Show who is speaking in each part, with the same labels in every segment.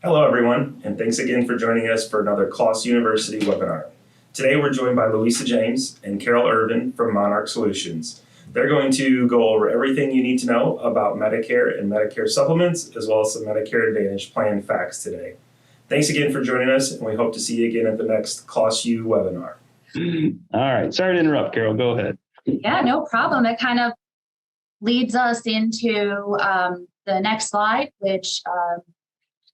Speaker 1: Hello, everyone, and thanks again for joining us for another Klaas University webinar. Today, we're joined by Louisa James and Carol Irvin from Monarch Solutions. They're going to go over everything you need to know about Medicare and Medicare supplements, as well as some Medicare Advantage plan facts today. Thanks again for joining us, and we hope to see you again at the next Klaas U webinar.
Speaker 2: All right, sorry to interrupt, Carol, go ahead.
Speaker 3: Yeah, no problem. It kind of leads us into the next slide, which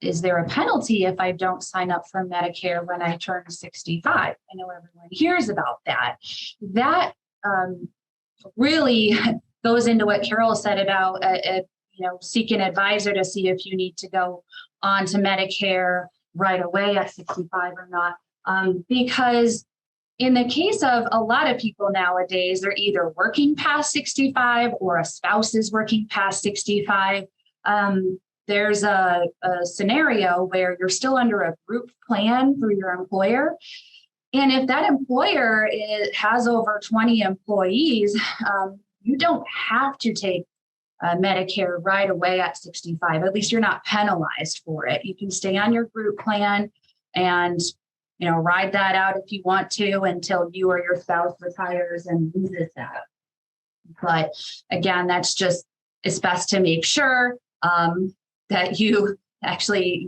Speaker 3: is there a penalty if I don't sign up for Medicare when I turn 65? I know everyone hears about that. That really goes into what Carol said about seek an advisor to see if you need to go on to Medicare right away at 65 or not. Because in the case of a lot of people nowadays, they're either working past 65 or a spouse is working past 65. There's a scenario where you're still under a group plan through your employer. And if that employer has over 20 employees, you don't have to take Medicare right away at 65. At least you're not penalized for it. You can stay on your group plan and ride that out if you want to until you or your spouse retires and loses that. But again, it's best to make sure that you actually,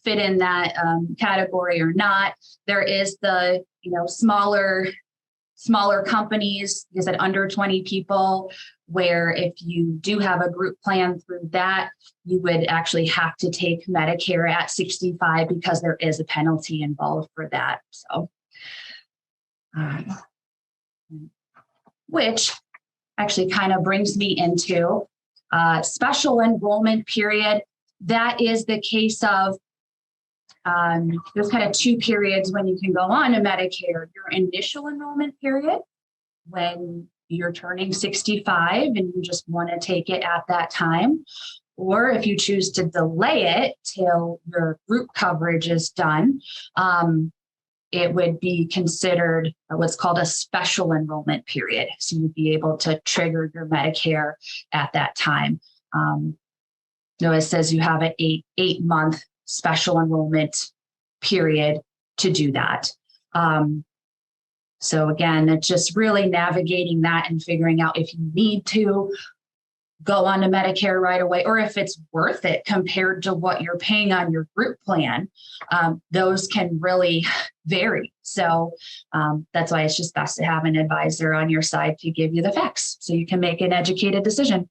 Speaker 3: fit in that category or not. There is the, smaller companies, like I said, under 20 people, where if you do have a group plan through that, you would actually have to take Medicare at 65 because there is a penalty involved for that. So, which actually kind of brings me into special enrollment period. That is the case of there's kind of two periods when you can go on to Medicare. Your initial enrollment period, when you're turning 65 and you just want to take it at that time. Or if you choose to delay it till your group coverage is done, it would be considered what's called a special enrollment period. So you'd be able to trigger your Medicare at that time. It says you have an eight-month special enrollment period to do that. So again, it's just really navigating that and figuring out if you need to go on to Medicare right away, or if it's worth it compared to what you're paying on your group plan. Those can really vary. So that's why it's just best to have an advisor on your side to give you the facts so you can make an educated decision.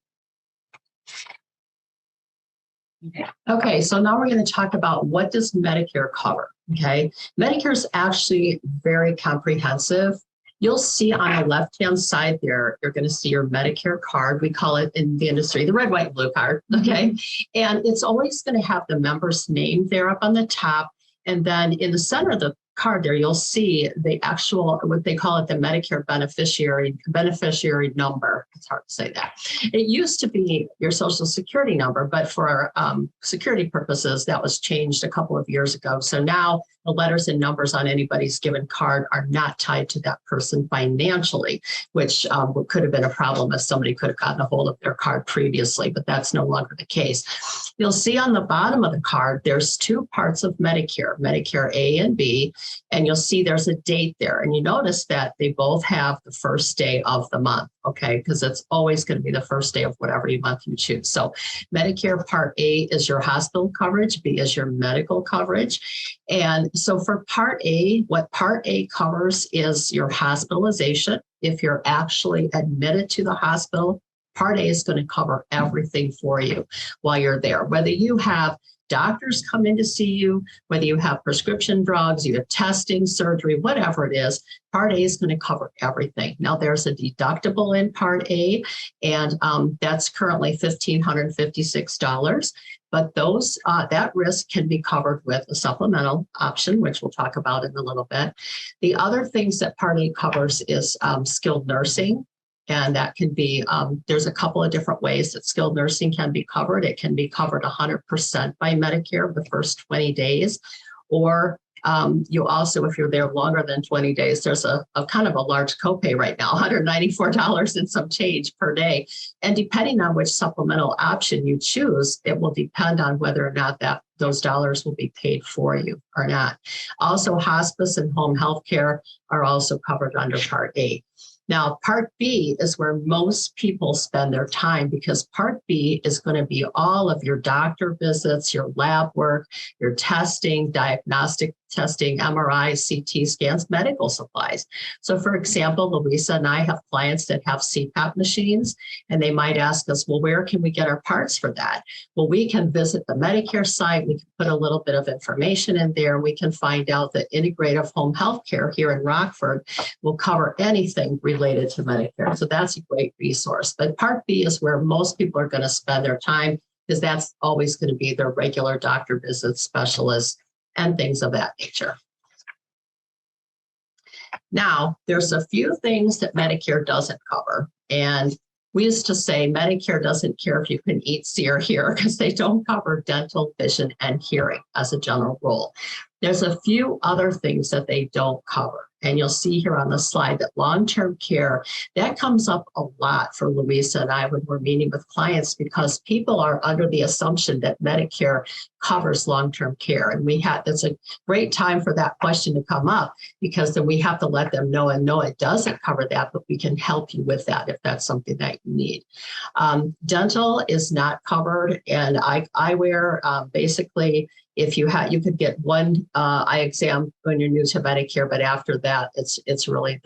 Speaker 4: Okay, so now we're going to talk about what does Medicare cover, okay? Medicare is actually very comprehensive. You'll see on the left-hand side there, you're going to see your Medicare card. We call it in the industry the red, white, and blue card, okay? And it's always going to have the member's name there up on the top. And then in the center of the card there, you'll see the actual, what they call it, the Medicare beneficiary number. It's hard to say that. It used to be your social security number, but for security purposes, that was changed a couple of years ago. So now the letters and numbers on anybody's given card are not tied to that person financially, which could have been a problem if somebody could have gotten a hold of their card previously, but that's no longer the case. You'll see on the bottom of the card, there's two parts of Medicare, Medicare A and B, and you'll see there's a date there. And you notice that they both have the first day of the month, okay? Because it's always going to be the first day of whatever month you choose. So Medicare Part A is your hospital coverage, B is your medical coverage. And so for Part A, what Part A covers is your hospitalization. If you're actually admitted to the hospital, Part A is going to cover everything for you while you're there. Whether you have doctors come in to see you, whether you have prescription drugs, you have testing, surgery, whatever it is, Part A is going to cover everything. Now there's a deductible in Part A, and that's currently $1,556. But that risk can be covered with a supplemental option, which we'll talk about in a little bit. The other things that Part A covers is skilled nursing. And that can be, there's a couple of different ways that skilled nursing can be covered. It can be covered 100% by Medicare the first 20 days, or you also, if you're there longer than 20 days, there's a kind of a large copay right now, $194 and some change per day. And depending on which supplemental option you choose, it will depend on whether or not that those dollars will be paid for you or not. Also, hospice and home health care are also covered under Part A. Now, Part B is where most people spend their time, because Part B is going to be all of your doctor visits, your lab work, your testing, diagnostic testing, MRI, CT scans, medical supplies. So for example, Louisa and I have clients that have CPAP machines, and they might ask us, well, where can we get our parts for that? Well, we can visit the Medicare site. We can put a little bit of information in there, and we can find out that integrative home health care here in Rockford will cover anything related to Medicare. So that's a great resource. But Part B is where most people are going to spend their time, because that's always going to be their regular doctor visits, specialists, and things of that nature. Now, there's a few things that Medicare doesn't cover. And we used to say Medicare doesn't care if you can eat, see, or hear, because they don't cover dental, vision, and hearing as a general rule. There's a few other things that they don't cover. And you'll see here on the slide that long-term care, that comes up a lot for Louisa and I when we're meeting with clients, because people are under the assumption that Medicare covers long-term care. And that's a great time for that question to come up, because then we have to let them know, and no, it doesn't cover that, but we can help you with that if that's something that you need. Dental is not covered, and eyewear, basically, if you could get one eye exam when you're new to Medicare, but after that, that's really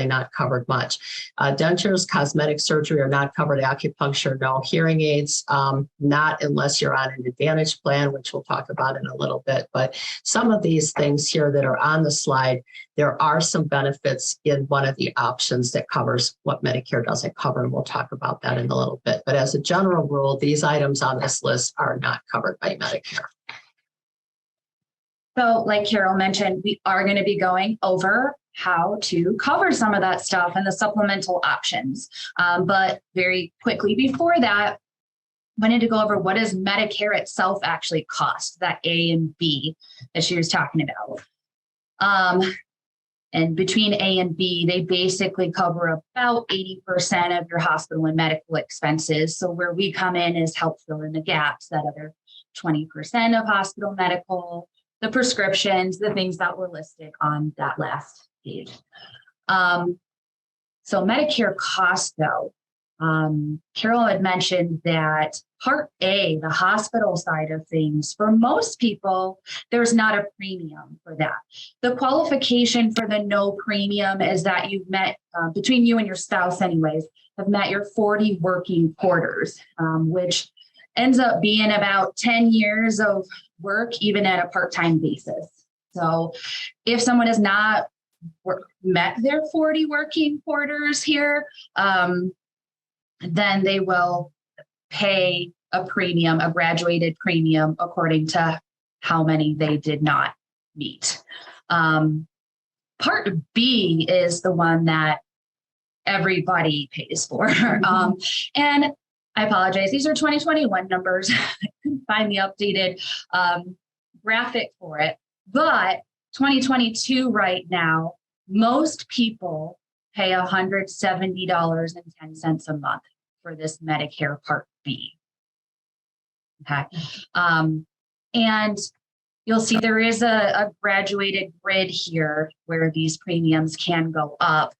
Speaker 4: not covered much. Dentures, cosmetic surgery are not covered. Acupuncture, no. Hearing aids, not unless you're on an Advantage plan, which we'll talk about in a little bit. But some of these things here that are on the slide, there are some benefits in one of the options that covers what Medicare doesn't cover, and we'll talk about that in a little bit. But as a general rule, these items on this list are not covered by Medicare.
Speaker 3: So like Carol mentioned, we are going to be going over how to cover some of that stuff and the supplemental options. But very quickly before that, wanted to go over what does Medicare itself actually cost, that A and B that she was talking about. And between A and B, they basically cover about 80% of your hospital and medical expenses. So where we come in is help fill in the gaps, that other 20% of hospital medical, the prescriptions, the things that were listed on that last page. So Medicare cost, though, Carol had mentioned that Part A, the hospital side of things, for most people, there's not a premium for that. The qualification for the no premium is that you've met, between you and your spouse anyways, have met your 40 working quarters, which ends up being about 10 years of work, even at a part-time basis. So if someone has not met their 40 working quarters here, then they will pay a premium, a graduated premium, according to how many they did not meet. Part B is the one that everybody pays for. And I apologize, these are 2021 numbers. I couldn't find the updated graphic for it. But 2022 right now, most people pay $170.10 a month for this Medicare Part B. Okay. And you'll see there is a graduated grid here where these premiums can go up.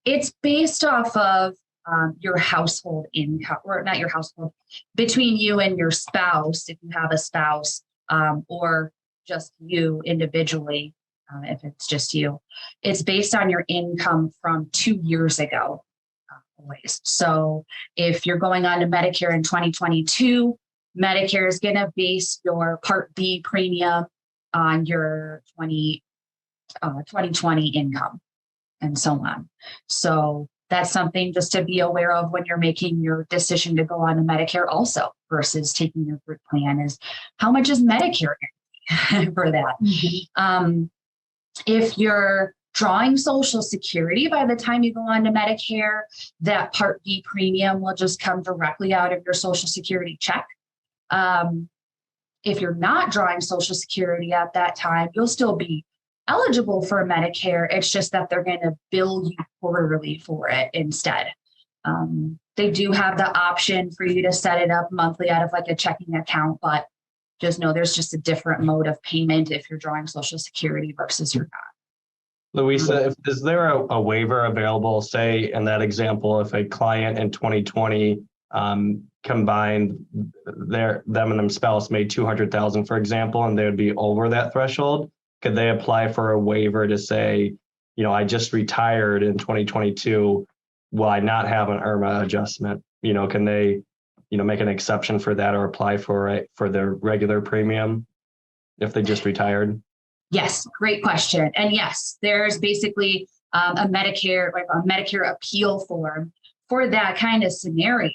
Speaker 3: It's based off of your household income, or not your household, between you and your spouse, if you have a spouse, or just you individually, if it's just you. It's based on your income from 2 years ago. Always. So if you're going on to Medicare in 2022, Medicare is going to base your Part B premium on your 2020 income and so on. So that's something just to be aware of when you're making your decision to go on to Medicare also versus taking your group plan, is how much is Medicare for that? Mm-hmm. If you're drawing Social Security by the time you go on to Medicare, that Part B premium will just come directly out of your Social Security check. If you're not drawing Social Security at that time, you'll still be eligible for Medicare. It's just that they're going to bill you quarterly for it instead. They do have the option for you to set it up monthly out of like a checking account, but just know there's just a different mode of payment if you're drawing Social Security versus you're not.
Speaker 2: Louisa, is there a waiver available, say in that example, if a client in 2020 combined them and their spouse made 200,000, for example, and they would be over that threshold, could they apply for a waiver to say, I just retired in 2022, will I not have an IRMA adjustment? Can they, make an exception for that or apply for their regular premium if they just retired?
Speaker 3: Yes, great question. And yes, there's basically a Medicare appeal form for that kind of scenario.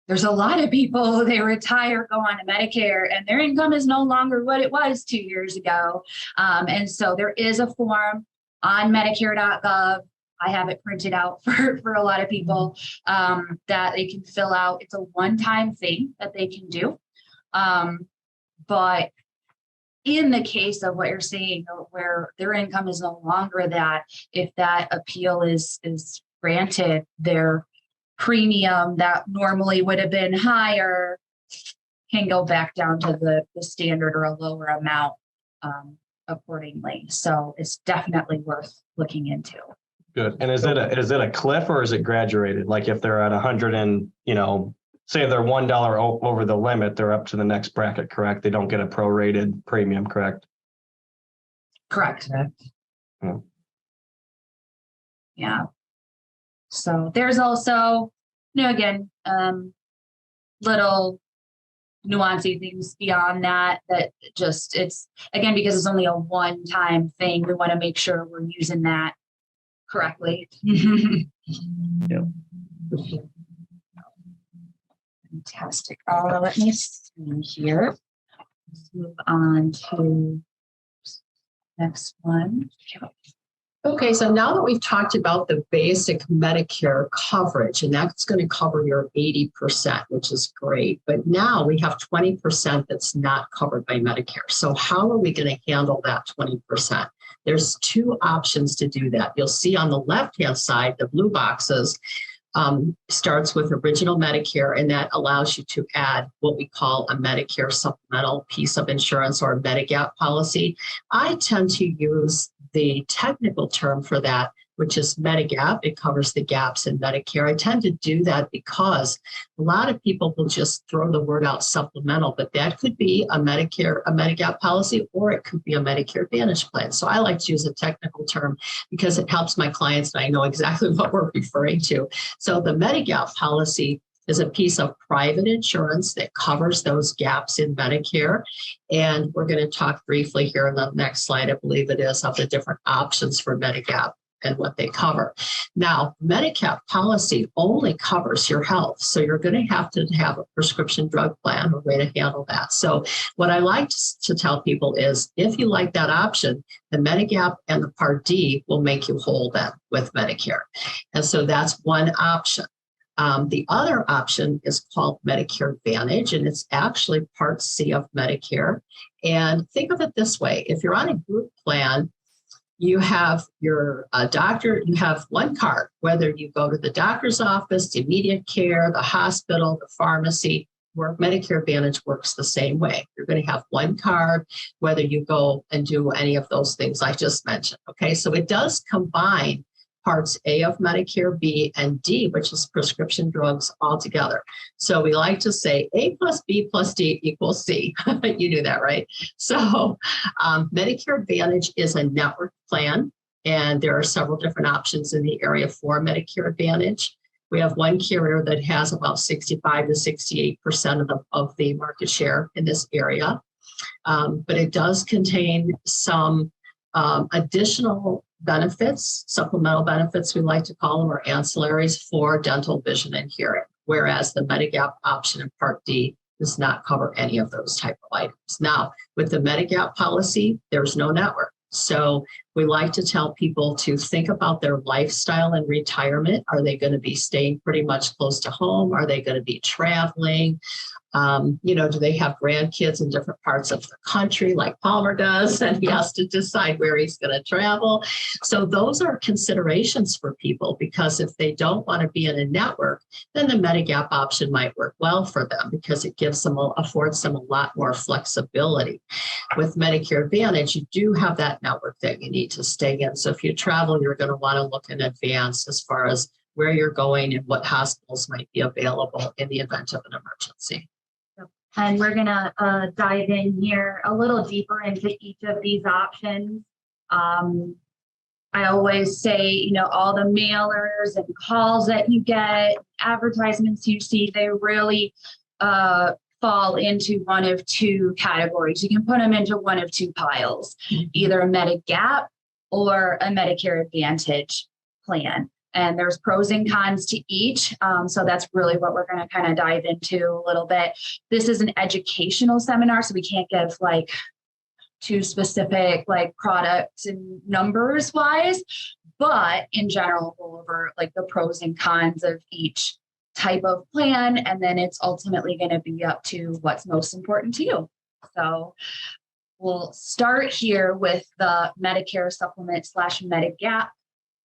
Speaker 3: There's a lot of people, they retire, go on to Medicare, and their income is no longer what it was 2 years ago. And so there is a form on Medicare.gov. I have it printed out for a lot of people that they can fill out. It's a one-time thing that they can do. But in the case of what you're saying, where their income is no longer that, if that appeal is granted, their premium that normally would have been higher can go back down to the standard or a lower amount accordingly. So it's definitely worth looking into.
Speaker 2: Good. And is it a cliff or is it graduated? Like if they're at 100 and, say they're $1 over the limit, they're up to the next bracket, correct? They don't get a prorated premium, correct?
Speaker 3: Correct.
Speaker 2: Yeah.
Speaker 3: Yeah. So there's also, again, little nuancy things beyond that just, it's, again, because it's only a one-time thing, we want to make sure we're using that correctly.
Speaker 2: Yep.
Speaker 3: Fantastic. Let me see here. Let's move on to next one.
Speaker 4: Okay, so now that we've talked about the basic Medicare coverage, and that's going to cover your 80%, which is great. But now we have 20% that's not covered by Medicare. So how are we going to handle that 20%? There's two options to do that. You'll see on the left-hand side, the blue boxes, starts with original Medicare, and that allows you to add what we call a Medicare supplemental piece of insurance or a Medigap policy. I tend to use the technical term for that, which is Medigap. It covers the gaps in Medicare. I tend to do that because a lot of people will just throw the word out supplemental, but that could be a Medigap policy, or it could be a Medicare Advantage plan. So I like to use a technical term because it helps my clients and I know exactly what we're referring to. So the Medigap policy is a piece of private insurance that covers those gaps in Medicare. And we're going to talk briefly here in the next slide, I believe it is, of the different options for Medigap and what they cover. Now, Medigap policy only covers your health. So you're going to have a prescription drug plan, a way to handle that. So what I like to tell people is, if you like that option, the Medigap and the Part D will make you whole then with Medicare. And so that's one option. The other option is called Medicare Advantage, and it's actually Part C of Medicare. And think of it this way. If you're on a group plan, you have your doctor, you have one card, whether you go to the doctor's office, the immediate care, the hospital, the pharmacy, where Medicare Advantage works the same way. You're going to have one card, whether you go and do any of those things I just mentioned. Okay, so it does combine Parts A of Medicare, B, and D, which is prescription drugs all together. So we like to say A plus B plus D equals C. You knew that, right? So Medicare Advantage is a network plan, and there are several different options in the area for Medicare Advantage. We have one carrier that has about 65 to 68% of the market share in this area, but it does contain some additional benefits, supplemental benefits, we like to call them, or ancillaries for dental, vision, and hearing, whereas the Medigap option in Part D does not cover any of those type of items. Now, with the Medigap policy, there's no network. So We like to tell people to think about their lifestyle and retirement. Are they going to be staying pretty much close to home? Are they going to be traveling? Do they have grandkids in different parts of the country like Palmer does, and he has to decide where he's going to travel? So those are considerations for people, because if they don't want to be in a network, then the Medigap option might work well for them because it affords them a lot more flexibility. With Medicare Advantage, you do have that network that you need to stay in. So if you travel, you're going to want to look in advance as far as where you're going and what hospitals might be available in the event of an emergency.
Speaker 3: And we're gonna dive in here a little deeper into each of these options. I always say, all the mailers and calls that you get, advertisements you see, they really fall into one of two categories. You can put them into one of two piles, either a Medigap or a Medicare Advantage plan. And there's pros and cons to each. So that's really what we're going to kind of dive into a little bit. This is an educational seminar, so we can't give too specific products and numbers wise, but in general, we'll go over the pros and cons of each type of plan. And then it's ultimately going to be up to what's most important to you. So we'll start here with the Medicare supplement / Medigap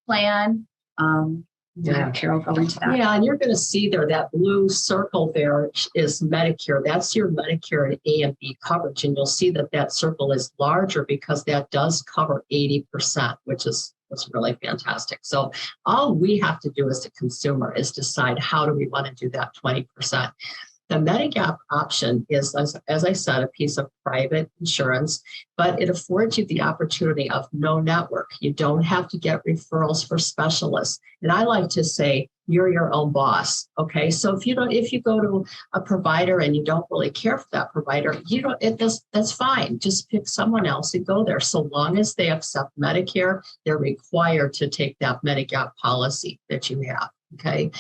Speaker 3: plan. Carol, go into that.
Speaker 4: Yeah, and you're going to see there that blue circle there is Medicare. That's your Medicare and A and B coverage, and you'll see that circle is larger because that does cover 80%, which is really fantastic. So all we have to do as a consumer is decide how do we want to do that 20%. The Medigap option is, as I said, a piece of private insurance, but it affords you the opportunity of no network. You don't have to get referrals for specialists. And I like to say, you're your own boss. Okay. So if you go to a provider and you don't really care for that provider, that's fine. Just pick someone else and go there. So long as they accept Medicare, they're required to take that Medigap policy that you have. Okay.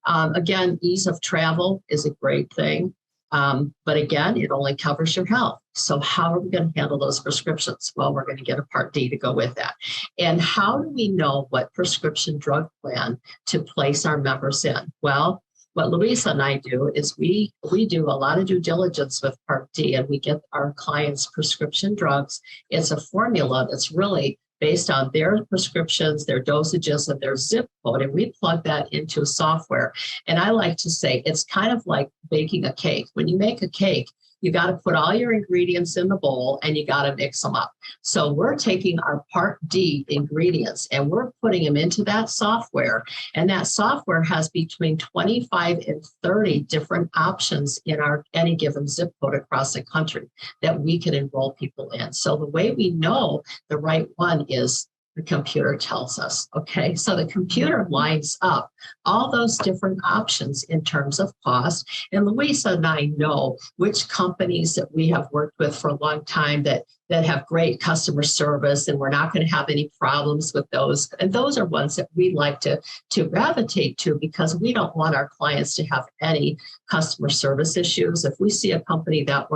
Speaker 4: Again, ease of travel is a great thing. But again, it only covers your health. So how are we going to handle those prescriptions? Well, we're going to get a Part D to go with that. And how do we know what prescription drug plan to place our members in? Well, what Louisa and I do is we do a lot of due diligence with Part D, and we get our clients prescription drugs. It's a formula that's really based on their prescriptions, their dosages, and their zip code, and we plug that into software. And I like to say it's kind of like baking a cake. When you make a cake, you got to put all your ingredients in the bowl and you got to mix them up. So we're taking our Part D ingredients and we're putting them into that software. And that software has between 25 and 30 different options in any given zip code across the country that we can enroll people in. So the way we know the right one is the computer tells us, okay? So the computer lines up all those different options in terms of cost. And Louisa and I know which companies that we have worked with for a long time that have great customer service, and we're not going to have any problems with those. And those are ones that we like to gravitate to because we don't want our clients to have any customer service issues. If we see a company that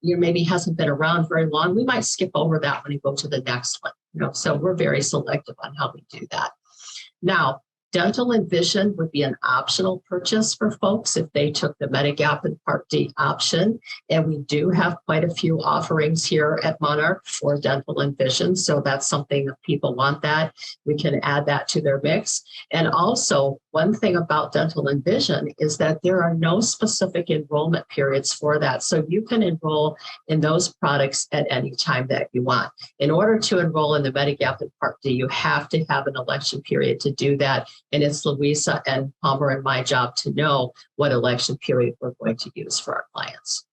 Speaker 4: maybe hasn't been around very long, we might skip over that one and go to the next one. So we're very selective on how we do that. Now, dental and vision would be an optional purchase for folks if they took the Medigap and Part D option. And we do have quite a few offerings here at Monarch for dental and vision. So that's something that people want that. We can add that to their mix. And also, one thing about dental and vision is that there are no specific enrollment periods for that. So you can enroll in those products at any time that you want. In order to enroll in the Medigap and Part D, you have to have an election period to do that. And it's Louisa and Palmer and my job to know what election period we're going to use for our clients.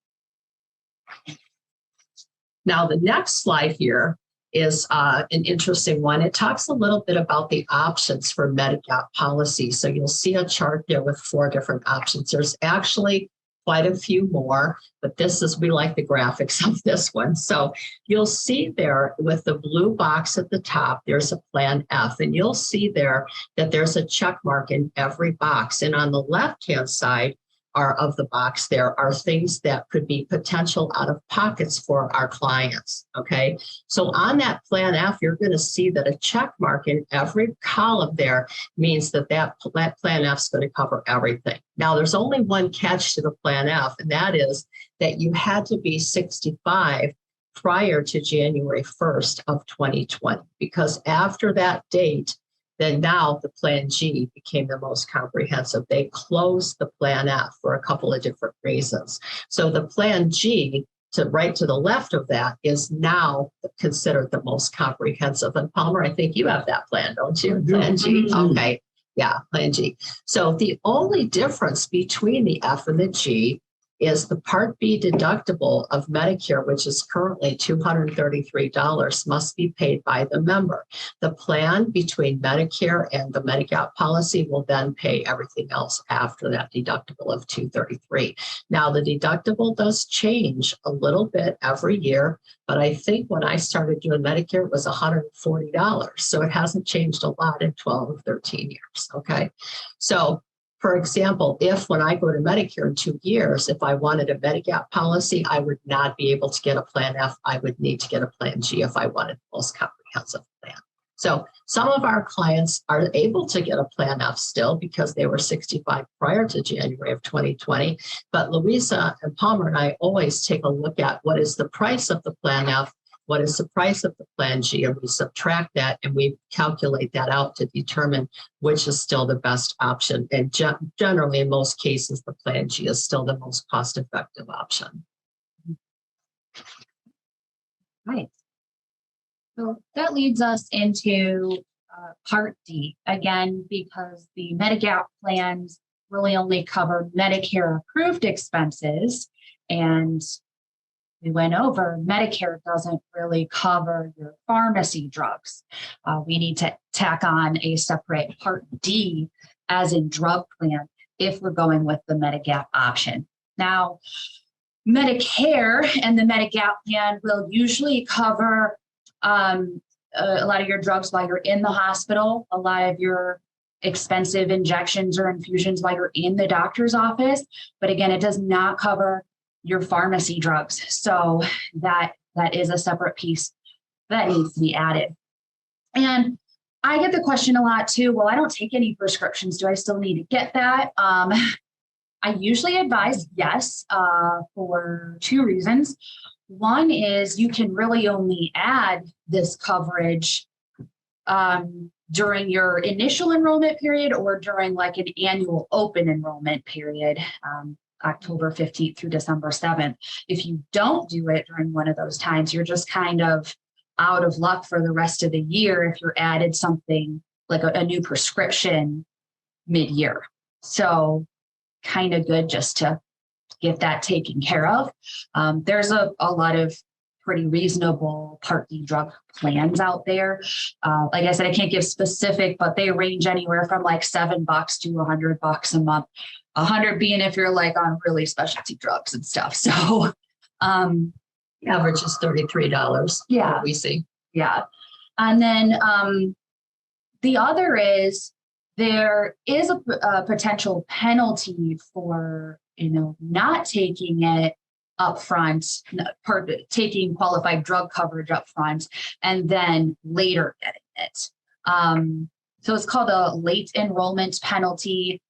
Speaker 4: Now, the next slide here is an interesting one. It talks a little bit about the options for Medigap policy. So you'll see a chart there with 4 different options. There's actually quite a few more, but we like the graphics of this one. So you'll see there with the blue box at the top, there's a Plan F, and you'll see there that there's a check mark in every box. And on the left-hand side, are of the box there are things that could be potential out of pockets for our clients. Okay. So on that Plan F, you're going to see that a check mark in every column there means that Plan F is going to cover everything. Now, there's only one catch to the Plan F, and that is that you had to be 65 prior to January 1st of 2020, because after that date, then now the Plan G became the most comprehensive. They closed the Plan F for a couple of different reasons. So the Plan G, right to the left of that, is now considered the most comprehensive. And Palmer, I think you have that plan, don't you? Plan G? Okay. Yeah, Plan G. So the only difference between the F and the G is the Part B deductible of Medicare, which is currently $233, must be paid by the member. The plan between Medicare and the Medigap policy will then pay everything else after that deductible of $233. Now, the deductible does change a little bit every year, but I think when I started doing Medicare, it was $140. So it hasn't changed a lot in 12 or 13 years, okay? So, for example, if when I go to Medicare in 2 years, if I wanted a Medigap policy, I would not be able to get a Plan F. I would need to get a Plan G if I wanted the most comprehensive plan. So some of our clients are able to get a Plan F still because they were 65 prior to January of 2020. But Louisa and Palmer and I always take a look at what is the price of the Plan F, what is the price of the Plan G, and we subtract that and we calculate that out to determine which is still the best option. And generally, in most cases, the Plan G is still the most cost-effective option.
Speaker 3: Right. So that leads us into Part D, again, because the Medigap plans really only cover Medicare-approved expenses, and we went over, Medicare doesn't really cover your pharmacy drugs. We need to tack on a separate Part D, as in drug plan, if we're going with the Medigap option. Now, Medicare and the Medigap plan will usually cover a lot of your drugs while you're in the hospital, a lot of your expensive injections or infusions while you're in the doctor's office. But again, it does not cover your pharmacy drugs. So that is a separate piece that needs to be added. And I get the question a lot too, well, I don't take any prescriptions. Do I still need to get that? I usually advise yes, for two reasons. One is you can really only add this coverage during your initial enrollment period or during like an annual open enrollment period. October 15th through December 7th. If you don't do it during one of those times, you're just kind of out of luck for the rest of the year if you're added something like a new prescription mid-year. So kind of good just to get that taken care of. There's a lot of pretty reasonable Part D drug plans out there. Like I said, I can't give specific, but they range anywhere from like $7 to $100 a month. 100 being if you're like on really specialty drugs and stuff. So
Speaker 4: average is $33.
Speaker 3: Yeah,
Speaker 4: we see.
Speaker 3: Yeah. And then the other is there is a potential penalty for, not taking it up front, taking qualified drug coverage up front, and then later getting it. So it's called a late enrollment penalty.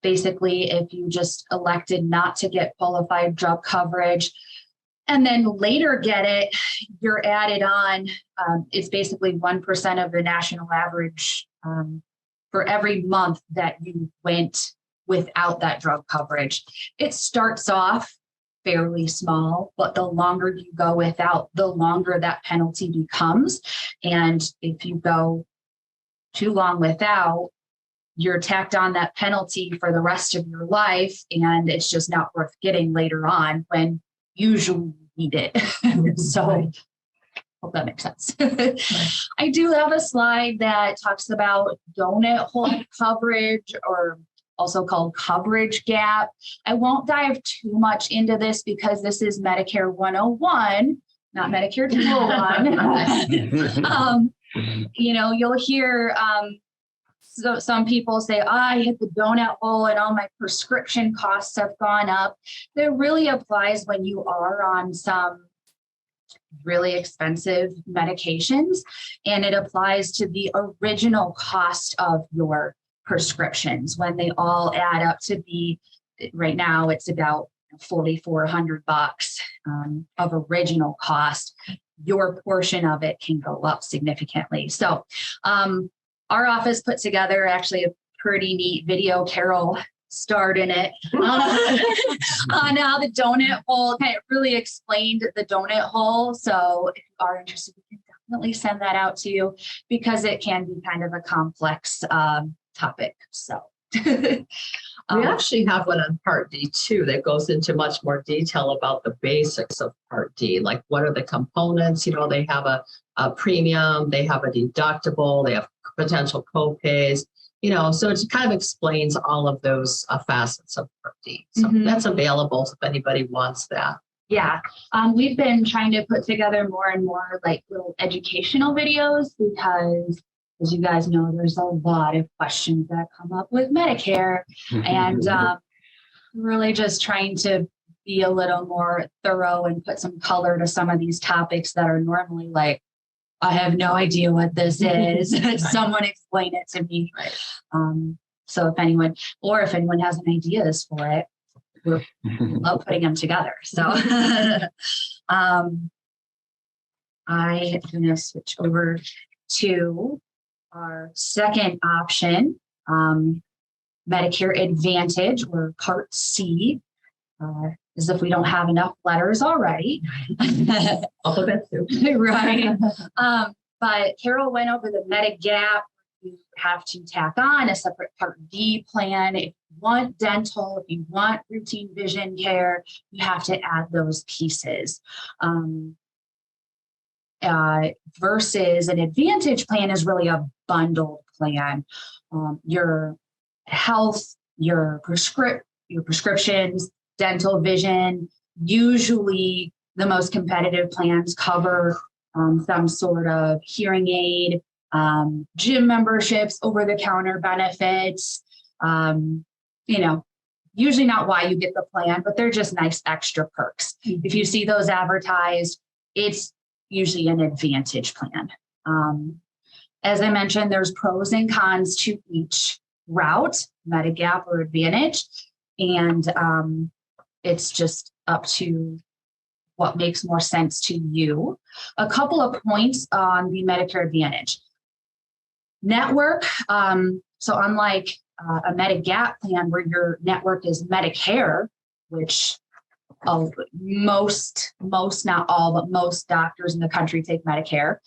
Speaker 3: Basically, if you just elected not to get qualified drug coverage and then later get it, you're added on. It's basically 1% of the national average for every month that you went without that drug coverage. It starts off fairly small, but the longer you go without, the longer that penalty becomes. And if you go too long without, you're tacked on that penalty for the rest of your life, and it's just not worth getting later on when usually you need it. So hope that makes sense. I do have a slide that talks about donut hole coverage, or also called coverage gap. I won't dive too much into this because this is Medicare 101, not Medicare 201. You'll hear So some people say, I hit the donut hole and all my prescription costs have gone up. That really applies when you are on some really expensive medications, and it applies to the original cost of your prescriptions when they all add up to be, right now it's about $4,400 of original cost. Your portion of it can go up significantly. So our office put together actually a pretty neat video. Carol starred in it on how the donut hole kind of really explained the donut hole. So if you are interested, we can definitely send that out to you because it can be kind of a complex topic. So
Speaker 4: we actually have one on Part D too that goes into much more detail about the basics of Part D, like what are the components. You know, they have a premium, they have a deductible, they have potential co-pays. You know, so it kind of explains all of those facets of Part D. So that's available if anybody wants that.
Speaker 3: Yeah, we've been trying to put together more and more like little educational videos because, as you guys know, there's a lot of questions that come up with Medicare, and really just trying to be a little more thorough and put some color to some of these topics that are normally like, I have no idea what this is. Someone explain it to me. So if anyone has an ideas for it, we love putting them together. So I'm going to switch over to our second option, Medicare Advantage, or Part C, as if we don't have enough letters already.
Speaker 4: Alphabet soup.
Speaker 3: Right. But Carol went over the Medigap. You have to tack on a separate Part D plan. If you want dental, if you want routine vision care, you have to add those pieces. Versus an Advantage plan is really a bundled plan. Your health, your prescriptions, dental, vision, usually the most competitive plans cover some sort of hearing aid, gym memberships, over-the-counter benefits, usually not why you get the plan, but they're just nice extra perks. If you see those advertised, it's usually an Advantage plan. As I mentioned, there's pros and cons to each route, Medigap or Advantage, and it's just up to what makes more sense to you. A couple of points on the Medicare Advantage. Network, so unlike a Medigap plan where your network is Medicare, which most, not all, but most doctors in the country take Medicare.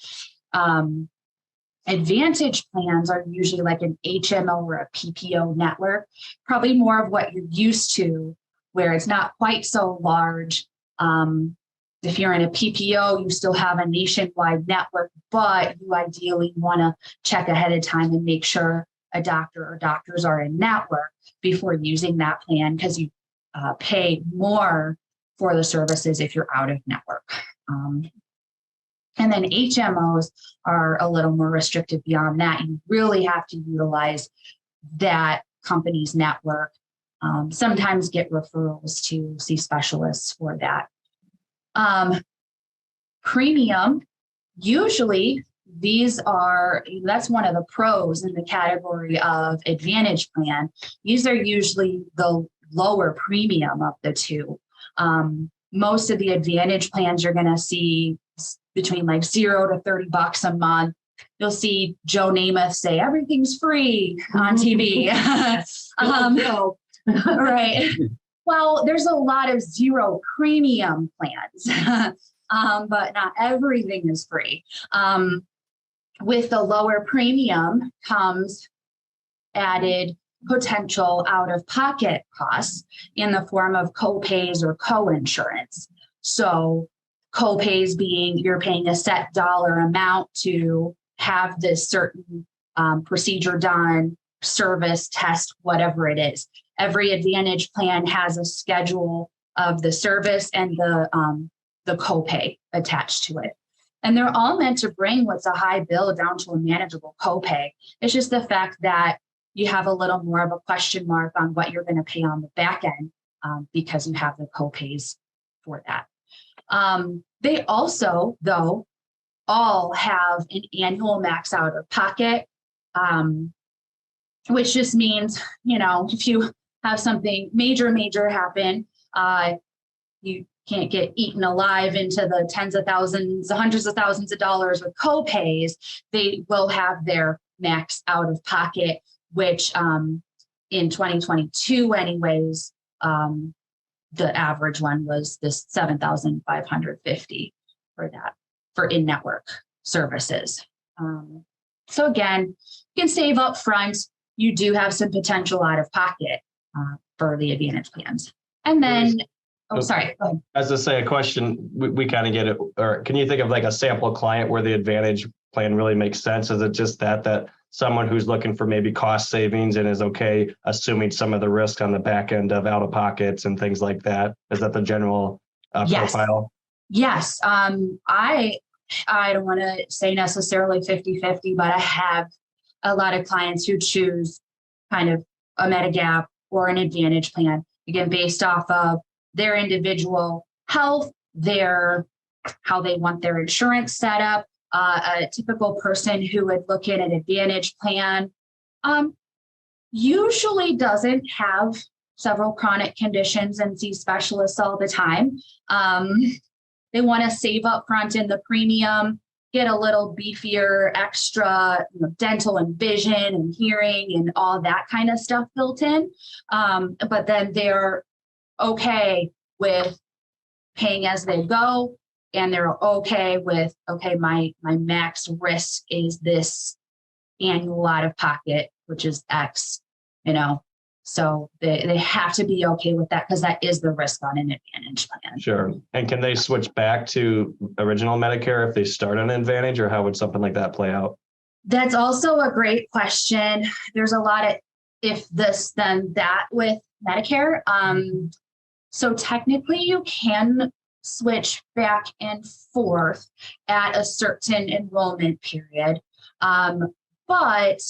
Speaker 3: Advantage plans are usually like an HMO or a PPO network, probably more of what you're used to, where it's not quite so large. If you're in a PPO, you still have a nationwide network, but you ideally want to check ahead of time and make sure a doctor or doctors are in network before using that plan, because you pay more for the services if you're out of network. And then HMOs are a little more restrictive beyond that. You really have to utilize that company's network. Sometimes get referrals to see specialists for that. Premium, usually that's one of the pros in the category of Advantage plan. These are usually the lower premium of the two. Most of the Advantage plans you're going to see between like $0 to $30 a month. You'll see Joe Namath say everything's free on TV. Right. Well, there's a lot of zero premium plans, but not everything is free. With the lower premium comes added potential out-of-pocket costs in the form of co-pays or co-insurance. So co-pays being you're paying a set dollar amount to have this certain procedure done, service, test, whatever it is. Every Advantage plan has a schedule of the service and the copay attached to it. And they're all meant to bring what's a high bill down to a manageable copay. It's just the fact that you have a little more of a question mark on what you're going to pay on the back end because you have the copays for that. They also, though, all have an annual max out of pocket, which just means, if you have something major happen, you can't get eaten alive into the tens of thousands, hundreds of thousands of dollars with copays. They will have their max out of pocket, which in 2022 anyways, the average one was this $7,550 for that, for in-network services. So again, you can save up front. You do have some potential out of pocket for the Advantage plans. And then, sorry, go ahead.
Speaker 2: As to say a question, we kind of get it, or can you think of like a sample client where the Advantage plan really makes sense? Is it just that someone who's looking for maybe cost savings and is okay assuming some of the risk on the back end of out of pockets and things like that? Is that the general profile?
Speaker 3: Yes. I don't want to say necessarily 50-50, but I have a lot of clients who choose kind of a Medigap or an Advantage plan, again, based off of their individual health, how they want their insurance set up. A typical person who would look at an Advantage plan usually doesn't have several chronic conditions and see specialists all the time. They want to save up front in the premium, get a little beefier, extra dental and vision and hearing and all that kind of stuff built in. But then they're okay with paying as they go. And they're okay with, my max risk is this annual out of pocket, which is X, so they have to be okay with that because that is the risk on an Advantage plan.
Speaker 2: Sure. And can they switch back to original Medicare if they start on Advantage, or how would something like that play out?
Speaker 3: That's also a great question. There's a lot of if this, then that with Medicare. So technically you can switch back and forth at a certain enrollment period. But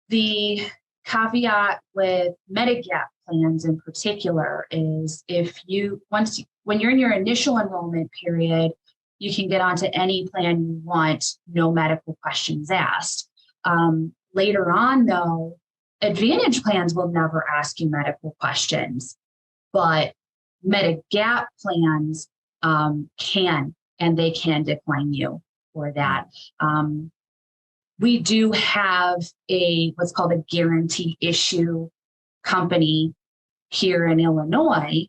Speaker 3: the caveat with Medigap plans in particular is when you're in your initial enrollment period, you can get onto any plan you want, no medical questions asked. Later on though, Advantage plans will never ask you medical questions, but Medigap plans can, and they can decline you for that. We do have what's called a guarantee issue company here in Illinois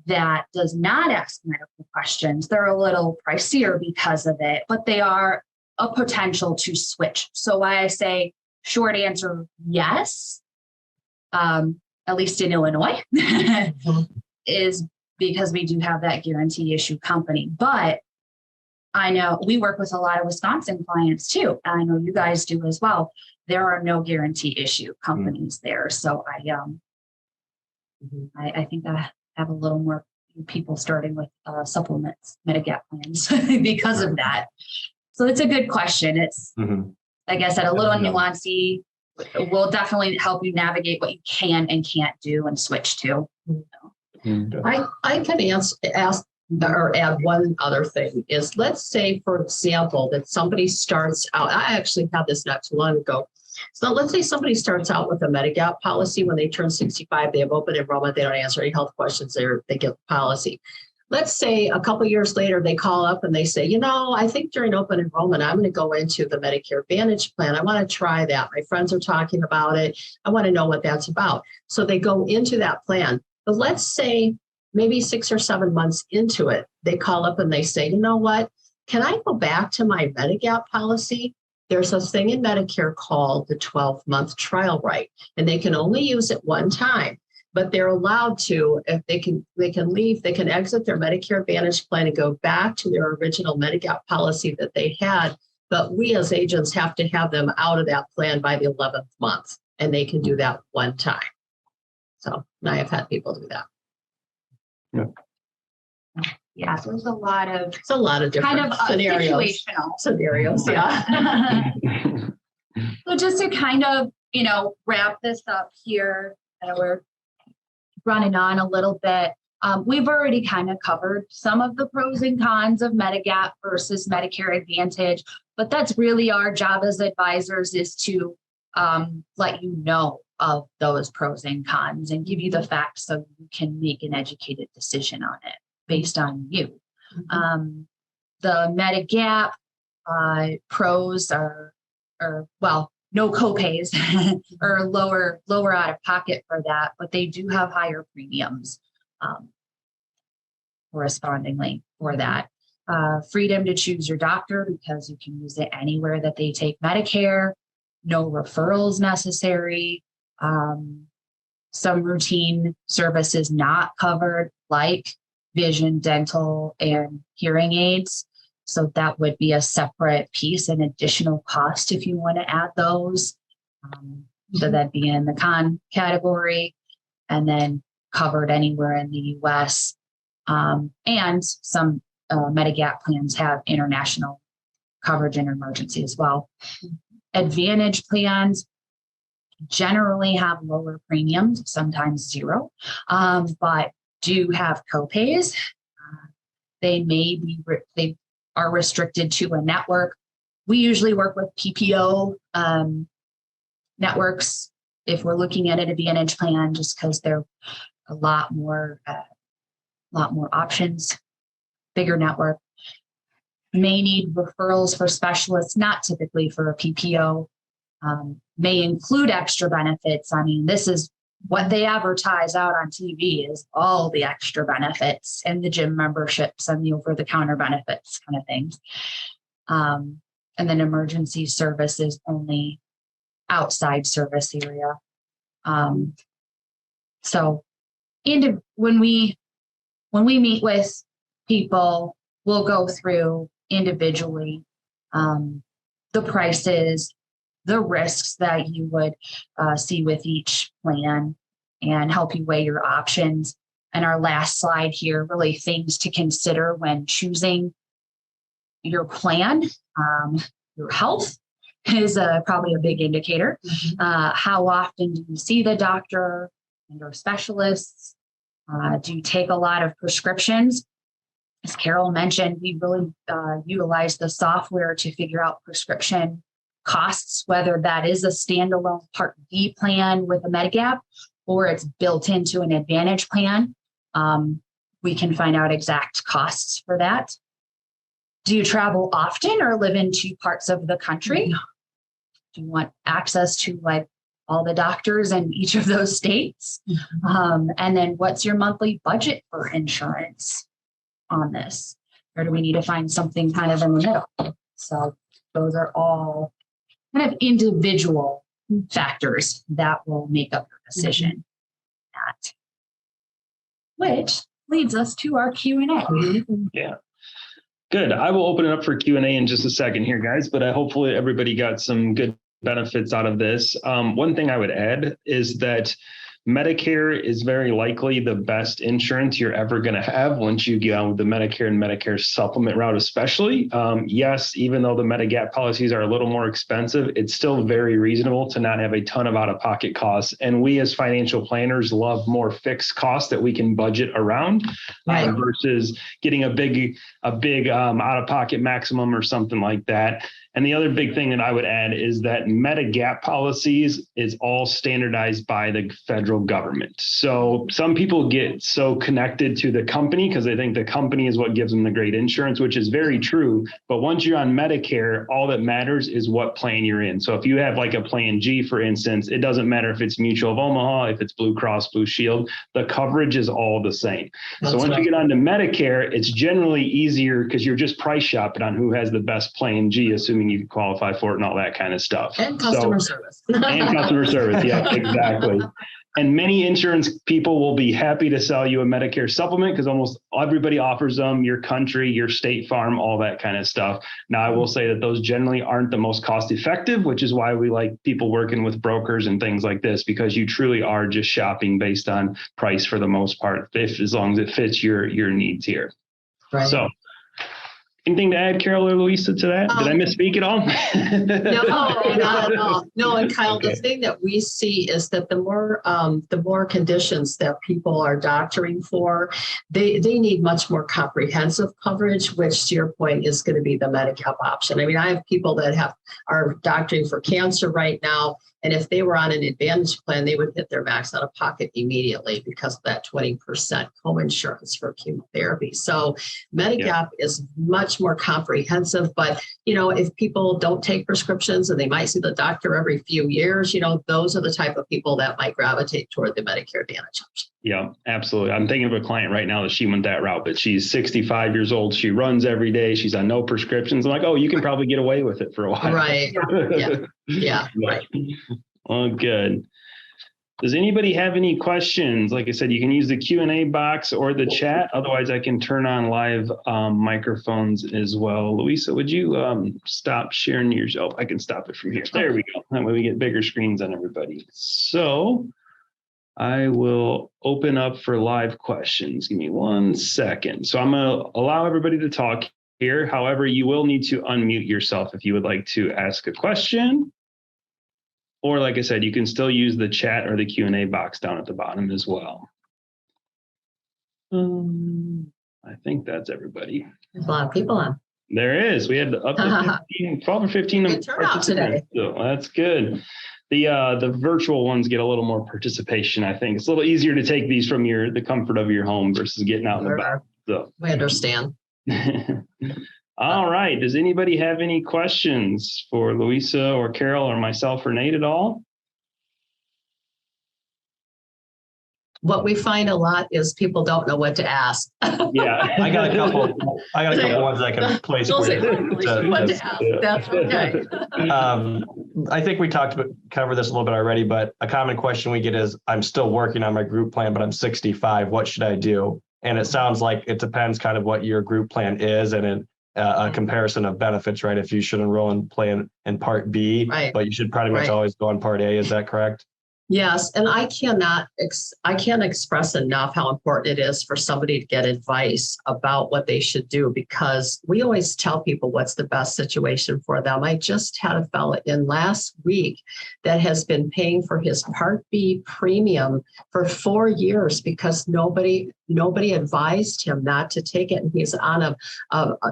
Speaker 3: that does not ask medical questions. They're a little pricier because of it, but they are a potential to switch. So why I say short answer, yes, at least in Illinois, is because we do have that guarantee issue company. But I know we work with a lot of Wisconsin clients too. And I know you guys do as well. There are no guarantee issue companies there. So I think I have a little more people starting with supplements, Medigap plans because of that. So it's a good question. It's, like I said, a little nuancy. Will definitely help you navigate what you can and can't do and switch to.
Speaker 4: I can ask or add one other thing is, let's say, for example, that somebody starts out, I actually had this not too long ago. So let's say somebody starts out with a Medigap policy. When they turn 65, they have open enrollment. They don't answer any health questions. They get the policy. Let's say a couple of years later, they call up and they say, I think during open enrollment, I'm going to go into the Medicare Advantage plan. I want to try that. My friends are talking about it. I want to know what that's about. So they go into that plan. But let's say maybe 6 or 7 months into it, they call up and they say, you know what? Can I go back to my Medigap policy? There's a thing in Medicare called the 12-month trial right, and they can only use it one time. But they're allowed to, if they can leave, they can exit their Medicare Advantage plan and go back to their original Medigap policy that they had. But we as agents have to have them out of that plan by the 11th month, and they can do that one time. So I have had people do that.
Speaker 3: Yeah, so there's a lot of
Speaker 4: It's a lot of
Speaker 3: kind
Speaker 4: different
Speaker 3: of
Speaker 4: scenarios.
Speaker 3: situational.
Speaker 4: Yeah.
Speaker 3: So just to kind of, wrap this up here, we're running on a little bit. We've already kind of covered some of the pros and cons of Medigap versus Medicare Advantage, but that's really our job as advisors, is to let you know of those pros and cons and give you the facts so you can make an educated decision on it based on you. The Medigap pros are well, no copays or lower out of pocket for that, but they do have higher premiums correspondingly for that. Freedom to choose your doctor because you can use it anywhere that they take Medicare. No referrals necessary. Some routine services not covered, like vision, dental, and hearing aids. So that would be a separate piece, an additional cost if you want to add those. So that'd be in the con category, and then covered anywhere in the US. And some Medigap plans have international coverage and emergency as well. Advantage plans generally have lower premiums, sometimes zero, but do have copays. They are restricted to a network. We usually work with PPO networks if we're looking at an Advantage plan, just because they're a lot more options, bigger network. May need referrals for specialists, not typically for a PPO. May include extra benefits. I mean, this is what they advertise out on TV, is all the extra benefits and the gym memberships and the over-the-counter benefits kind of things. And then emergency services only outside service area. So when we meet with people, we'll go through individually the prices, the risks that you would see with each plan, and help you weigh your options. And our last slide here, really things to consider when choosing your plan. Your health is probably a big indicator. How often do you see the doctor and your specialists? Do you take a lot of prescriptions? As Carol mentioned, we really utilize the software to figure out prescription costs, whether that is a standalone Part B plan with a Medigap or it's built into an Advantage plan. We can find out exact costs for that. Do you travel often or live in two parts of the country? Do you want access to all the doctors in each of those states? And then what's your monthly budget for insurance on this? Or do we need to find something kind of in the middle? So those are all kind of individual factors that will make up your decision. Which leads us to our Q&A.
Speaker 5: Yeah. Good. I will open it up for Q&A in just a second here, guys, but hopefully everybody got some good benefits out of this. One thing I would add is that Medicare is very likely the best insurance you're ever going to have once you get on with the Medicare and Medicare supplement route, especially. Yes, even though the Medigap policies are a little more expensive, it's still very reasonable to not have a ton of out-of-pocket costs. And we as financial planners love more fixed costs that we can budget around versus getting a big out-of-pocket maximum or something like that. And the other big thing that I would add is that Medigap policies is all standardized by the federal government. So some people get so connected to the company because they think the company is what gives them the great insurance, which is very true. But once you're on Medicare, all that matters is what plan you're in. So if you have like a plan G, for instance, it doesn't matter if it's Mutual of Omaha, if it's Blue Cross Blue Shield, the coverage is all the same. So once you get onto Medicare, it's generally easier because you're just price shopping on who has the best plan G, assuming you qualify for it and all that kind of stuff.
Speaker 4: And customer service.
Speaker 5: And customer service. Yeah, exactly. And many insurance people will be happy to sell you a Medicare supplement because almost everybody offers them, your country, your State Farm, all that kind of stuff. Now, I will say that those generally aren't the most cost effective, which is why we like people working with brokers and things like this, because you truly are just shopping based on price for the most part, as long as it fits your needs here.
Speaker 4: Right.
Speaker 5: So, anything to add, Carol or Louisa, to that? Did I misspeak at all?
Speaker 4: No, not at all. No, and Kyle,
Speaker 5: Okay.
Speaker 4: the thing that we see is that the more conditions that people are doctoring for, they need much more comprehensive coverage, which to your point is going to be the Medigap option. I mean, I have people that are doctoring for cancer right now, and if they were on an Advantage plan, they would hit their max out of pocket immediately because of that 20% coinsurance for chemotherapy. So Medigap is much more comprehensive, but if people don't take prescriptions and they might see the doctor every few years, those are the type of people that might gravitate toward the Medicare Advantage option.
Speaker 5: Yeah, absolutely. I'm thinking of a client right now that she went that route, but she's 65 years old. She runs every day. She's on no prescriptions. I'm like, oh, you can probably get away with it for a while.
Speaker 4: Right. Yeah. Right.
Speaker 5: Well, good. Does anybody have any questions? Like I said, you can use the Q&A box or the chat. Otherwise, I can turn on live microphones as well. Louisa, would you stop sharing yours? Oh, I can stop it from here. There we go. That way we get bigger screens on everybody. So I will open up for live questions. Give me 1 second. So I'm going to allow everybody to talk here. However, you will need to unmute yourself if you would like to ask a question. Or like I said, you can still use the chat or the Q&A box down at the bottom as well. I think that's everybody.
Speaker 4: There's a lot of people on.
Speaker 5: There is. We had up to 12 or 15
Speaker 4: Good turnout today.
Speaker 5: So that's good. The virtual ones get a little more participation, I think. It's a little easier to take these from the comfort of your home versus getting out and about. So.
Speaker 4: We understand.
Speaker 5: All right. Does anybody have any questions for Louisa or Carol or myself or Nate at all?
Speaker 4: What we find a lot is people don't know what to ask.
Speaker 5: Yeah.
Speaker 2: I got a couple ones I can place
Speaker 4: They'll
Speaker 2: for
Speaker 4: say,
Speaker 2: you.
Speaker 4: what to ask. That's okay.
Speaker 2: I think we covered this a little bit already, but a common question we get is, I'm still working on my group plan, but I'm 65. What should I do? And it sounds like it depends kind of what your group plan is and a comparison of benefits, right? If you should enroll in plan in Part B,
Speaker 4: right,
Speaker 2: but you should pretty much always go on Part A. Is that correct?
Speaker 4: Yes, and I can't express enough how important it is for somebody to get advice about what they should do, because we always tell people what's the best situation for them. I just had a fella in last week that has been paying for his Part B premium for 4 years because nobody advised him not to take it. And he's on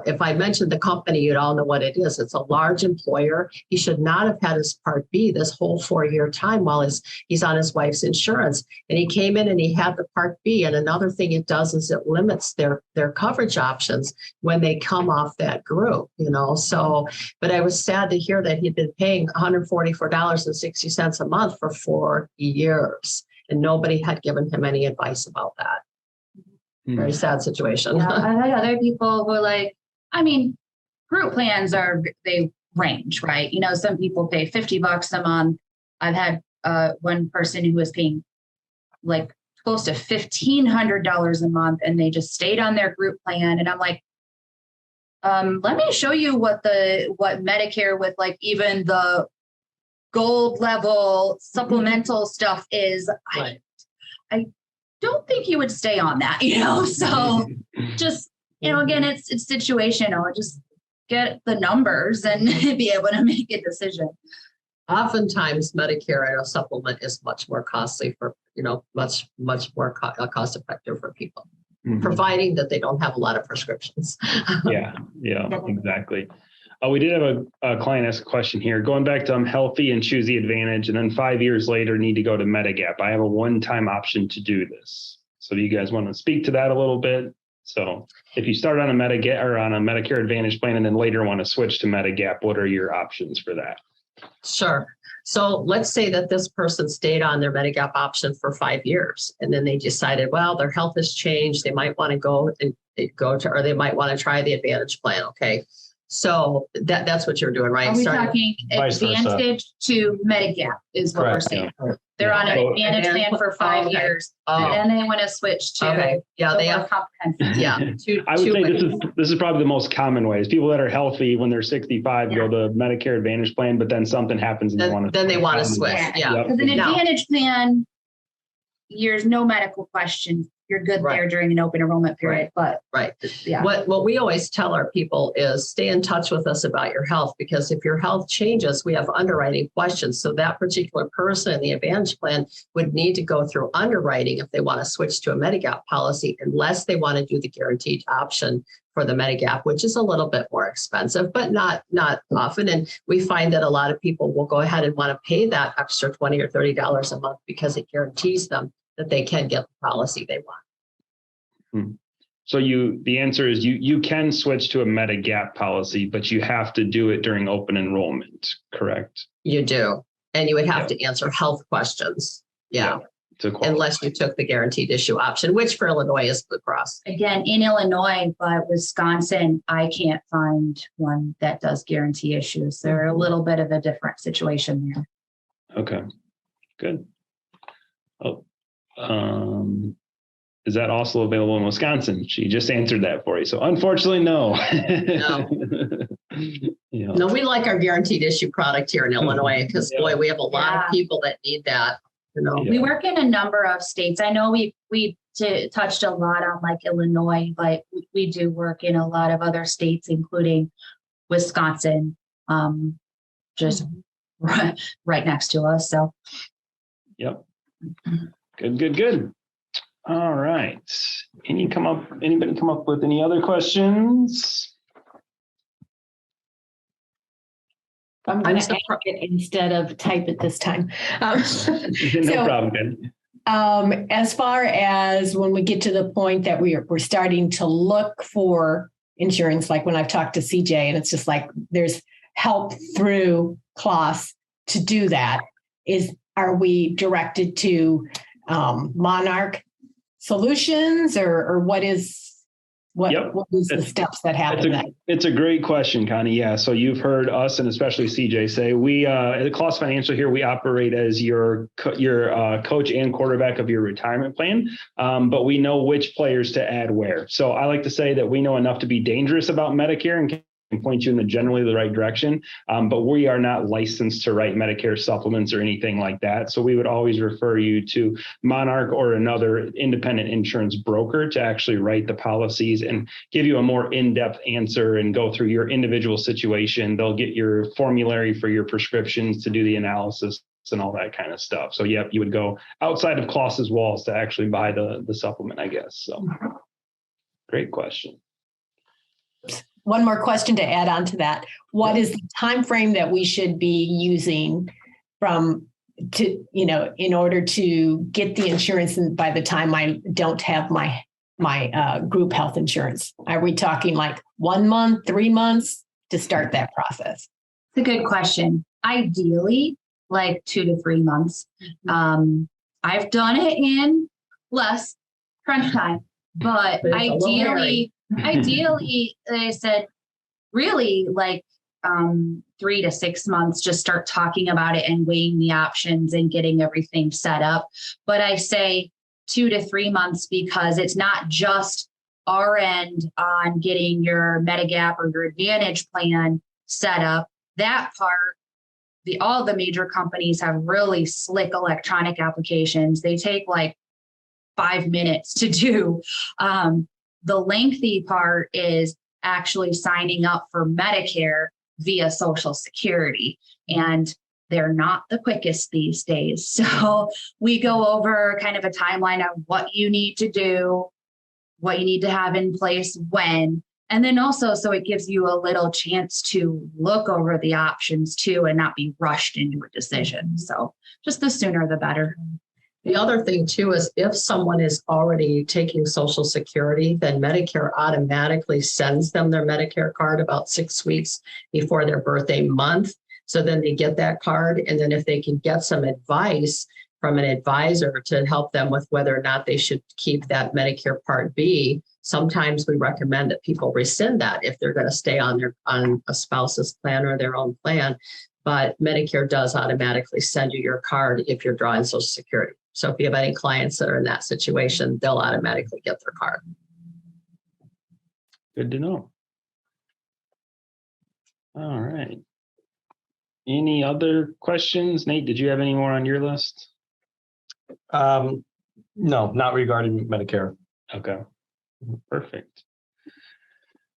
Speaker 4: if I mentioned the company, you'd all know what it is. It's a large employer. He should not have had his Part B this whole 4-year time while he's on his wife's insurance. And he came in and he had the Part B. And another thing it does is it limits their coverage options when they come off that group, So, but I was sad to hear that he'd been paying $144.60 a month for 4 years. And nobody had given him any advice about that. Very sad situation.
Speaker 3: Yeah, I've had other people who are like, group plans they range, right? Some people pay $50 a month. I've had one person who was paying like close to $1,500 a month, and they just stayed on their group plan. And I'm like, let me show you what Medicare with like even the gold level supplemental stuff is.
Speaker 4: Right.
Speaker 3: I don't think you would stay on that, so just, again, it's situational. Just get the numbers and be able to make a decision.
Speaker 4: Oftentimes Medicare, I know, supplement is much more costly for, much more cost effective for people, providing that they don't have a lot of prescriptions.
Speaker 5: Yeah, exactly. We did have a client ask a question here. Going back to I'm healthy and choose the Advantage, and then 5 years later need to go to Medigap. I have a one-time option to do this. So do you guys want to speak to that a little bit? So if you start on a Medigap or on a Medicare Advantage plan and then later want to switch to Medigap, what are your options for that?
Speaker 4: Sure. So let's say that this person stayed on their Medigap option for 5 years, and then they decided, well, their health has changed. They might want to or they might want to try the Advantage plan. Okay. So that's what you're doing, right?
Speaker 3: Are we talking Advantage to Medigap is what we're saying. They're on an Advantage plan for 5 years, and then they want to switch to
Speaker 4: they have comprehensive. Yeah,
Speaker 5: I would say this is probably the most common way. Is people that are healthy when they're 65 go to Medicare Advantage plan, but then something happens and they want to
Speaker 4: switch. Yeah,
Speaker 3: because an Advantage plan, there's no medical question you're good
Speaker 4: Right.
Speaker 3: there during an open enrollment period, but
Speaker 4: Right.
Speaker 3: yeah.
Speaker 4: What we always tell our people is stay in touch with us about your health, because if your health changes, we have underwriting questions. So that particular person in the Advantage plan would need to go through underwriting if they want to switch to a Medigap policy, unless they want to do the guaranteed option for the Medigap, which is a little bit more expensive, but not often. And we find that a lot of people will go ahead and want to pay that extra $20 or $30 a month because it guarantees them that they can get the policy they want.
Speaker 5: So the answer is you can switch to a Medigap policy, but you have to do it during open enrollment, correct?
Speaker 4: You do. And you would have to answer health questions. Yeah.
Speaker 5: To qualify.
Speaker 4: Unless you took the guaranteed issue option, which for Illinois is Blue Cross.
Speaker 3: Again, in Illinois, but Wisconsin, I can't find one that does guarantee issues. They're a little bit of a different situation there.
Speaker 5: Okay, good. Oh, is that also available in Wisconsin? She just answered that for you. So unfortunately, no. Yeah.
Speaker 4: No, we like our guaranteed issue product here in Illinois because boy, we have a lot of people that need that. You know.
Speaker 3: We work in a number of states. I know we touched a lot on like Illinois, but we do work in a lot of other states, including Wisconsin, just right next to us. So.
Speaker 5: Yep. Good. All right. Anybody come up with any other questions?
Speaker 6: I'm going to ask it instead of type it this time.
Speaker 5: No problem, Ben.
Speaker 6: As far as when we get to the point that we're starting to look for insurance, like when I've talked to CJ, and it's just like there's help through Klaas to do that. Are we directed to Monarch Solutions, or what is the steps that happen?
Speaker 5: It's a great question, Connie. Yeah. So you've heard us and especially CJ say we at Klaas Financial here, we operate as your coach and quarterback of your retirement plan. But we know which players to add where. So I like to say that we know enough to be dangerous about Medicare and can point you in generally the right direction. But we are not licensed to write Medicare supplements or anything like that. So we would always refer you to Monarch or another independent insurance broker to actually write the policies and give you a more in-depth answer and go through your individual situation. They'll get your formulary for your prescriptions to do the analysis and all that kind of stuff. So yeah, you would go outside of Klaas's walls to actually buy the supplement, I guess. So great question.
Speaker 6: One more question to add on to that. What is the time frame that we should be using in order to get the insurance by the time I don't have my group health insurance? Are we talking like 1 month, 3 months to start that process?
Speaker 3: It's a good question. Ideally, like 2 to 3 months. I've done it in less crunch time, but ideally, they said really like 3 to 6 months, just start talking about it and weighing the options and getting everything set up. But I say 2 to 3 months because it's not just our end on getting your Medigap or your Advantage plan set up. That part, all the major companies have really slick electronic applications. They take like 5 minutes to do. The lengthy part is actually signing up for Medicare via Social Security, and they're not the quickest these days. So we go over kind of a timeline of what you need to do, what you need to have in place when, and then also so it gives you a little chance to look over the options too and not be rushed into a decision. So just the sooner the better.
Speaker 4: The other thing too is if someone is already taking Social Security, then Medicare automatically sends them their Medicare card about 6 weeks before their birthday month. So then they get that card. And then if they can get some advice from an advisor to help them with whether or not they should keep that Medicare Part B, sometimes we recommend that people rescind that if they're going to stay on a spouse's plan or their own plan. But Medicare does automatically send you your card if you're drawing Social Security. So if you have any clients that are in that situation, they'll automatically get their card.
Speaker 5: Good to know. All right. Any other questions? Nate, did you have any more on your list?
Speaker 2: No, not regarding Medicare.
Speaker 5: Okay, perfect.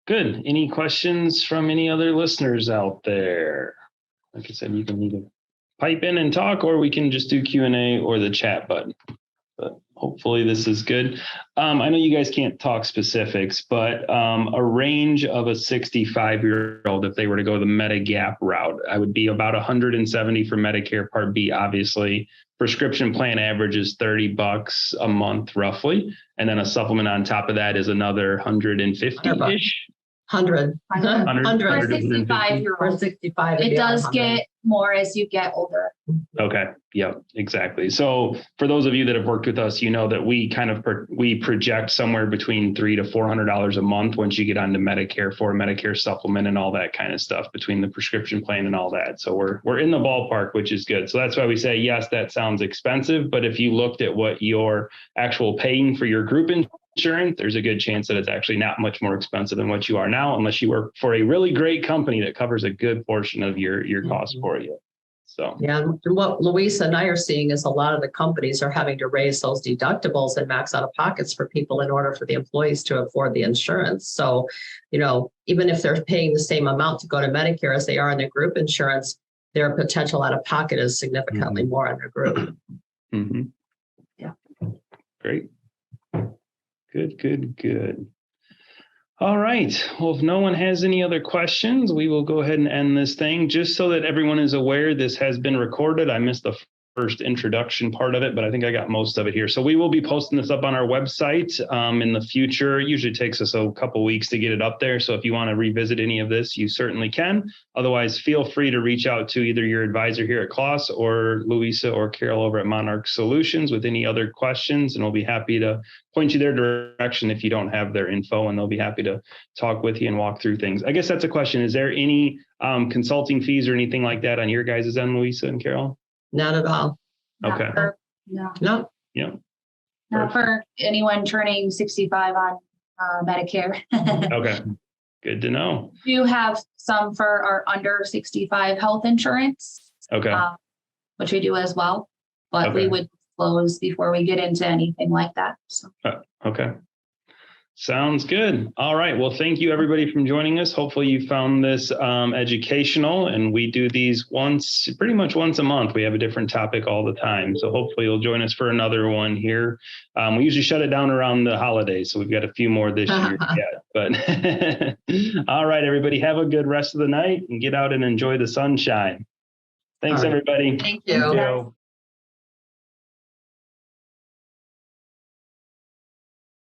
Speaker 5: Good. Any questions from any other listeners out there? Like I said, you can either pipe in and talk, or we can just do Q&A or the chat button. But hopefully this is good. I know you guys can't talk specifics, but a range of a 65-year-old, if they were to go the Medigap route, I would be about 170 for Medicare Part B, obviously. Prescription plan average is $30 a month, roughly. And then a supplement on top of that is another 150-ish.
Speaker 4: 100.
Speaker 3: For 65-year-olds.
Speaker 4: For 65. it'd
Speaker 3: It
Speaker 4: be
Speaker 3: does
Speaker 4: 100.
Speaker 3: get more as you get older.
Speaker 5: Okay. Yep. Exactly. So for those of you that have worked with us, you know that we we project somewhere between $300 to $400 a month once you get onto Medicare for a Medicare supplement and all that kind of stuff between the prescription plan and all that. So we're in the ballpark, which is good. So that's why we say, yes, that sounds expensive. But if you looked at what you're actual paying for your group insurance, there's a good chance that it's actually not much more expensive than what you are now, unless you work for a really great company that covers a good portion of your cost for you. So
Speaker 4: Yeah, and what Louisa and I are seeing is a lot of the companies are having to raise those deductibles and max out of pockets for people in order for the employees to afford the insurance. So, even if they're paying the same amount to go to Medicare as they are in their group insurance, their potential out of pocket is significantly more on their group.
Speaker 5: mm-hmm.
Speaker 3: Yeah.
Speaker 5: Great. Good. All right. Well, if no one has any other questions, we will go ahead and end this thing. Just so that everyone is aware, this has been recorded. I missed the first introduction part of it, but I think I got most of it here. So we will be posting this up on our website in the future. It usually takes us a couple weeks to get it up there. So if you want to revisit any of this, you certainly can. Otherwise, feel free to reach out to either your advisor here at Klaas or Louisa or Carol over at Monarch Solutions with any other questions, and we'll be happy to point you their direction if you don't have their info, and they'll be happy to talk with you and walk through things. I guess that's a question. Is there any consulting fees or anything like that on your guys' end, Louisa and Carol?
Speaker 4: Not at all.
Speaker 3: Not
Speaker 5: Okay.
Speaker 3: No.
Speaker 4: No.
Speaker 3: Not for anyone turning 65 on Medicare.
Speaker 5: Okay. Good to know.
Speaker 3: We do have some for our under 65 health insurance,
Speaker 5: Okay.
Speaker 3: which we do as well, but we
Speaker 5: Okay.
Speaker 3: would disclose before we get into anything like that. So.
Speaker 5: Okay. Sounds good. All right. Well, thank you everybody for joining us. Hopefully you found this educational, and we do these pretty much once a month. We have a different topic all the time. So hopefully you'll join us for another one here. We usually shut it down around the holidays, so we've got a few more this year yet. But all right, everybody, have a good rest of the night and get out and enjoy the sunshine. Thanks,
Speaker 4: All right.
Speaker 5: everybody.
Speaker 4: Thank you.
Speaker 2: Thank you.